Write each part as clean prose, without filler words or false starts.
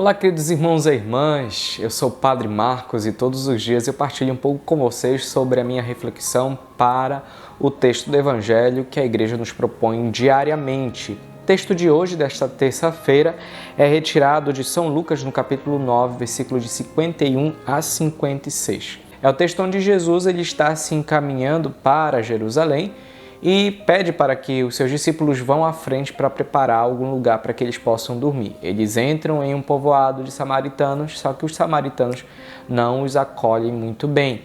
Olá, queridos irmãos e irmãs, eu sou o Padre Marcos e todos os dias eu partilho um pouco com vocês sobre a minha reflexão para o texto do Evangelho que a Igreja nos propõe diariamente. O texto de hoje, desta terça-feira, é retirado de São Lucas, no capítulo 9, versículo de 51 a 56. É o texto onde Jesus ele está se encaminhando para Jerusalém e pede para que os seus discípulos vão à frente para preparar algum lugar para que eles possam dormir. Eles entram em um povoado de samaritanos, só que os samaritanos não os acolhem muito bem.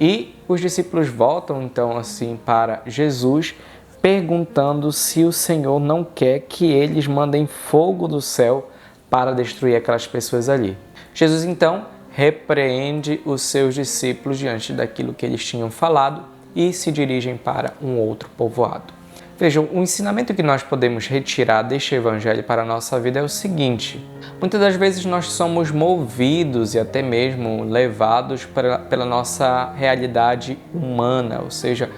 E os discípulos voltam então assim para Jesus, perguntando se o Senhor não quer que eles mandem fogo do céu para destruir aquelas pessoas ali. Jesus então repreende os seus discípulos diante daquilo que eles tinham falado e se dirigem para um outro povoado. Vejam, o ensinamento que nós podemos retirar deste evangelho para a nossa vida é o seguinte: muitas das vezes nós somos movidos e até mesmo levados pela nossa realidade humana, ou seja,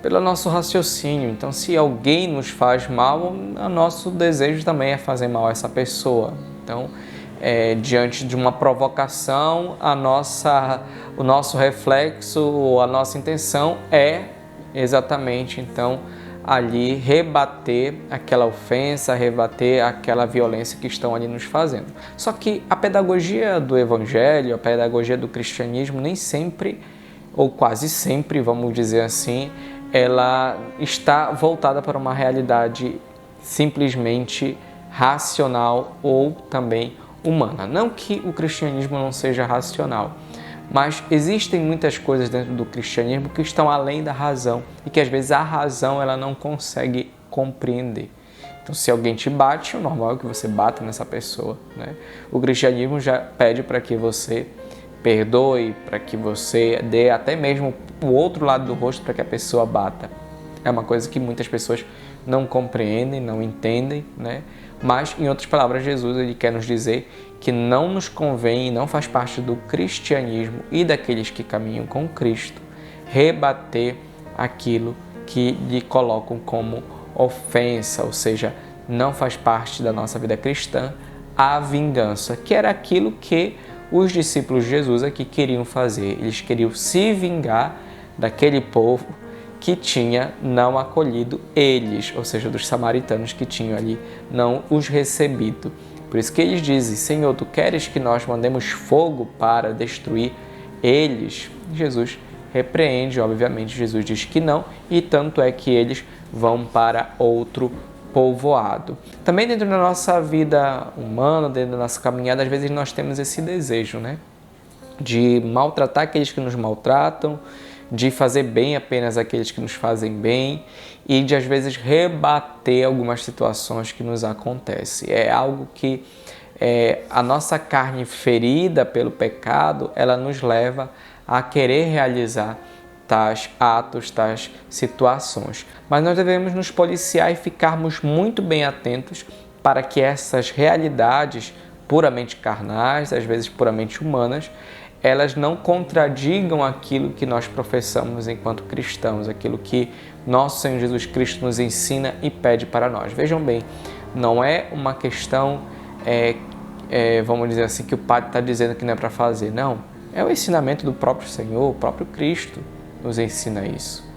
pelo nosso raciocínio. Então, se alguém nos faz mal, o nosso desejo também é fazer mal a essa pessoa. Então, diante de uma provocação, o nosso reflexo ou a nossa intenção é exatamente então ali rebater aquela ofensa, rebater aquela violência que estão ali nos fazendo. Só que a pedagogia do Evangelho, a pedagogia do cristianismo nem sempre, ou quase sempre, vamos dizer assim, ela está voltada para uma realidade simplesmente racional ou também humana. Não que o cristianismo não seja racional, mas existem muitas coisas dentro do cristianismo que estão além da razão e que às vezes a razão ela não consegue compreender. Então, se alguém te bate, o normal é que você bata nessa pessoa, né? O cristianismo já pede para que você perdoe, para que você dê até mesmo o outro lado do rosto para que a pessoa bata. É uma coisa que muitas pessoas não compreendem, não entendem, né? Mas, em outras palavras, Jesus ele quer nos dizer que não nos convém e não faz parte do cristianismo e daqueles que caminham com Cristo rebater aquilo que lhe colocam como ofensa, ou seja, não faz parte da nossa vida cristã a vingança, que era aquilo que os discípulos de Jesus aqui queriam fazer. Eles queriam se vingar daquele povo que tinha não acolhido eles, ou seja, dos samaritanos que tinham ali não os recebido. Por isso que eles dizem: Senhor, tu queres que nós mandemos fogo para destruir eles? Jesus repreende, obviamente, Jesus diz que não, e tanto é que eles vão para outro povoado. Também dentro da nossa vida humana, dentro da nossa caminhada, às vezes nós temos esse desejo, né? De maltratar aqueles que nos maltratam, de fazer bem apenas aqueles que nos fazem bem e de, às vezes, rebater algumas situações que nos acontecem. É algo que a nossa carne ferida pelo pecado, ela nos leva a querer realizar tais atos, tais situações. Mas nós devemos nos policiar e ficarmos muito bem atentos para que essas realidades puramente carnais, às vezes puramente humanas, elas não contradigam aquilo que nós professamos enquanto cristãos, aquilo que nosso Senhor Jesus Cristo nos ensina e pede para nós. Vejam bem, não é uma questão, vamos dizer assim, que o padre está dizendo que não é para fazer, não. É o ensinamento do próprio Senhor, o próprio Cristo nos ensina isso.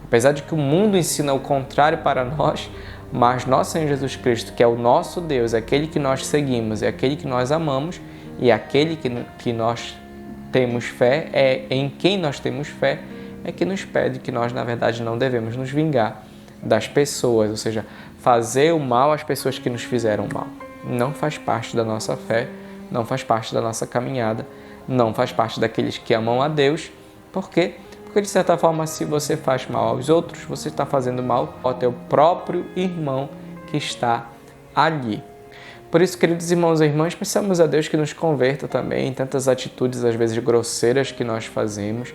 Apesar de que o mundo ensina o contrário para nós, mas nosso Senhor Jesus Cristo, que é o nosso Deus, é aquele que nós seguimos, é aquele que nós amamos e é aquele que nós temos fé, em quem nós temos fé, é que nos pede que nós, na verdade, não devemos nos vingar das pessoas, ou seja, fazer o mal às pessoas que nos fizeram mal. Não faz parte da nossa fé, não faz parte da nossa caminhada, não faz parte daqueles que amam a Deus. Por quê? Porque, de certa forma, se você faz mal aos outros, você está fazendo mal ao teu próprio irmão que está ali. Por isso, queridos irmãos e irmãs, peçamos a Deus que nos converta também em tantas atitudes, às vezes, grosseiras que nós fazemos,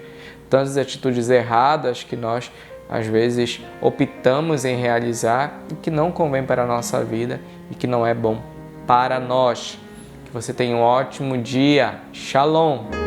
tantas atitudes erradas que nós, às vezes, optamos em realizar e que não convém para a nossa vida e que não é bom para nós. Que você tenha um ótimo dia. Shalom!